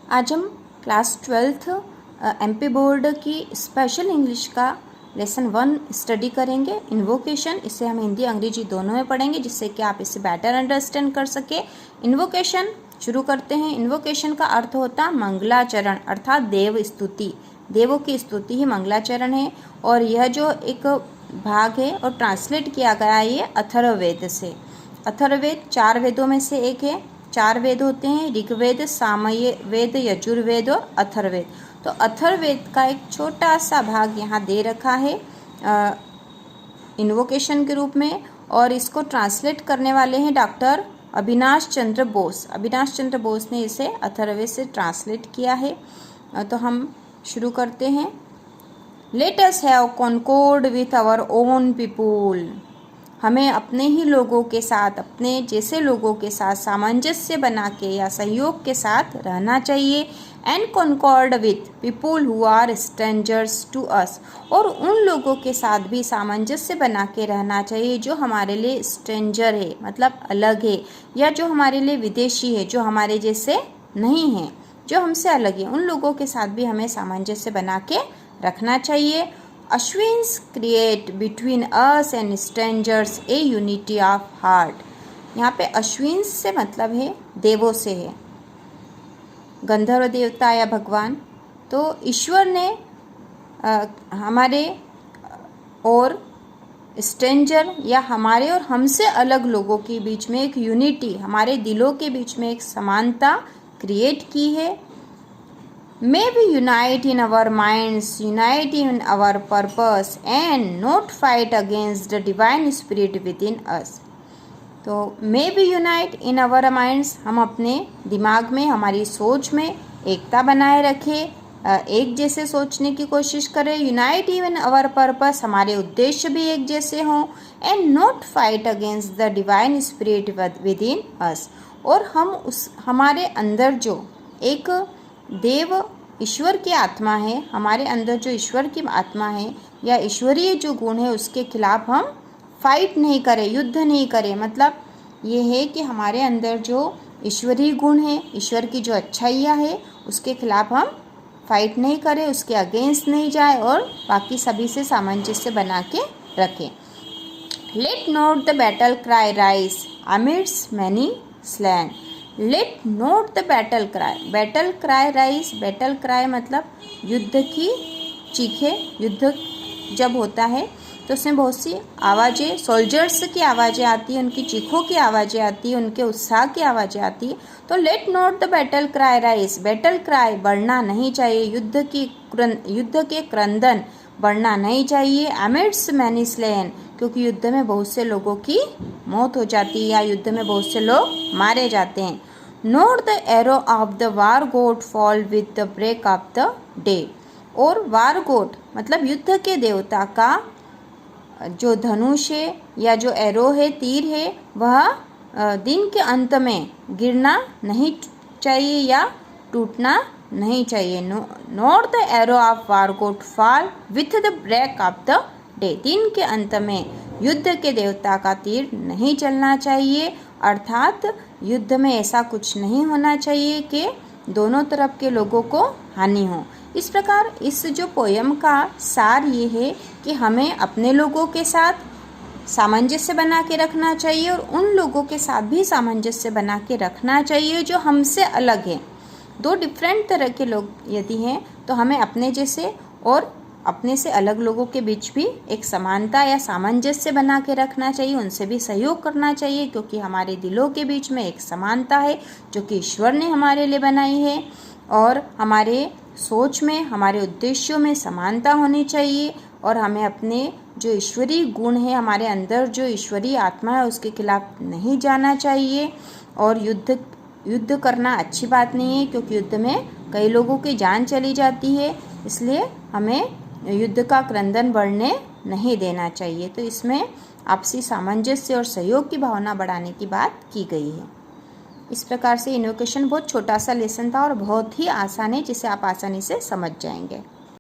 आज हम class 12th MP board की स्पेशल इंग्लिश का लेसन 1 स्टडी करेंगे। इन्वोकेशन, इसे हम हिंदी अंग्रेजी दोनों में पढ़ेंगे जिससे कि आप इसे बेटर अंडरस्टैंड कर सके। इन्वोकेशन शुरू करते हैं। इन्वोकेशन का अर्थ होता मंगलाचरण अर्थात देव स्तुति। देवों की स्तुति ही मंगलाचरण है और यह जो एक भाग है और ट्रांसलेट किया गया है ये अथर्ववेद से। अथर्ववेद 4 वेदों में से एक है। 4 वेद होते हैं, ऋग्वेद, सामवेद, यजुर्वेद और अथर्ववेद। तो अथर्ववेद का एक छोटा सा भाग यहाँ दे रखा है इन्वोकेशन के रूप में और इसको ट्रांसलेट करने वाले हैं डॉक्टर अविनाश चंद्र बोस। अविनाश चंद्र बोस ने इसे अथर्ववेद से ट्रांसलेट किया है। तो हम शुरू करते हैं। Let us have concord with our own people. हमें अपने ही लोगों के साथ, अपने जैसे लोगों के साथ सामंजस्य बना के या सहयोग के साथ रहना चाहिए। And concord with people who are strangers to us, और उन लोगों के साथ भी सामंजस्य बना के रहना चाहिए जो हमारे लिए स्ट्रेंजर है, मतलब अलग है, या जो हमारे लिए विदेशी है, जो हमारे जैसे नहीं है, जो हमसे अलग है। उन लोगों के साथ भी हमें सामंजस्य बना के रखना चाहिए। Ashwins create between us and strangers a unity of heart। यहाँ पे अश्विन्स से मतलब है देवों से है, गंधर्व देवता या भगवान। तो ईश्वर ने हमारे और स्ट्रेंजर या हमारे और हमसे अलग लोगों के बीच में एक यूनिटी, हमारे दिलों के बीच में एक समानता क्रिएट की है। May we unite in our minds, unite in our purpose and not fight against the divine spirit within us। तो may we unite in our minds, हम अपने दिमाग में, हमारी सोच में एकता बनाए रखें, एक जैसे सोचने की कोशिश करें। unite in our purpose, हमारे उद्देश्य भी एक जैसे हों। and not fight against the divine spirit within us, और हम हमारे अंदर जो एक देव ईश्वर की आत्मा है, हमारे अंदर जो ईश्वर की आत्मा है या ईश्वरीय जो गुण है उसके खिलाफ हम फाइट नहीं करें, युद्ध नहीं करें। मतलब ये है कि हमारे अंदर जो ईश्वरीय गुण है, ईश्वर की जो अच्छाइयाँ है उसके खिलाफ हम फाइट नहीं करें, उसके अगेंस्ट नहीं जाए और बाकी सभी से सामंजस्य बना के रखें। Let not the battle cry rise amidst many slain. Let not the battle cry, battle cry rise, battle cry मतलब युद्ध की चीखें। युद्ध जब होता है तो उसमें बहुत सी आवाज़ें, सोल्जर्स की आवाज़ें आती हैं, उनकी चीखों की आवाज़ें आती हैं, उनके उत्साह की आवाज़ें आती हैं। तो let not the battle cry rise, battle cry बढ़ना नहीं चाहिए, युद्ध के क्रंदन बढ़ना नहीं चाहिए। अमिड्स मैनी स्लेन, क्योंकि युद्ध में बहुत से लोगों की मौत हो जाती है या युद्ध में बहुत से लोग मारे जाते हैं। Not the arrow of the war god fall with the break of the day, और वार गोट मतलब युद्ध के देवता का जो धनुष है या जो एरो है, तीर है, वह दिन के अंत में गिरना नहीं चाहिए या टूटना नहीं चाहिए। Not the arrow of war god fall with the break of the day, दिन के अंत में युद्ध के देवता का तीर नहीं चलना चाहिए। अर्थात युद्ध में ऐसा कुछ नहीं होना चाहिए कि दोनों तरफ के लोगों को हानि हो। इस प्रकार इस जो पोयम का सार ये है कि हमें अपने लोगों के साथ सामंजस्य बना के रखना चाहिए और उन लोगों के साथ भी सामंजस्य बना के रखना चाहिए जो हमसे अलग हैं। 2 डिफरेंट तरह के लोग यदि हैं तो हमें अपने जैसे और अपने से अलग लोगों के बीच भी एक समानता या सामंजस्य बना के रखना चाहिए, उनसे भी सहयोग करना चाहिए, क्योंकि हमारे दिलों के बीच में एक समानता है जो कि ईश्वर ने हमारे लिए बनाई है और हमारे सोच में, हमारे उद्देश्यों में समानता होनी चाहिए। और हमें अपने जो ईश्वरीय गुण है, हमारे अंदर जो ईश्वरीय आत्मा है, उसके खिलाफ नहीं जाना चाहिए। और युद्ध करना अच्छी बात नहीं है, क्योंकि युद्ध में कई लोगों की जान चली जाती है, इसलिए हमें युद्ध का क्रंदन बढ़ने नहीं देना चाहिए। तो इसमें आपसी सामंजस्य और सहयोग की भावना बढ़ाने की बात की गई है। इस प्रकार से इन्वोकेशन बहुत छोटा सा लेसन था और बहुत ही आसान है, जिसे आप आसानी से समझ जाएंगे।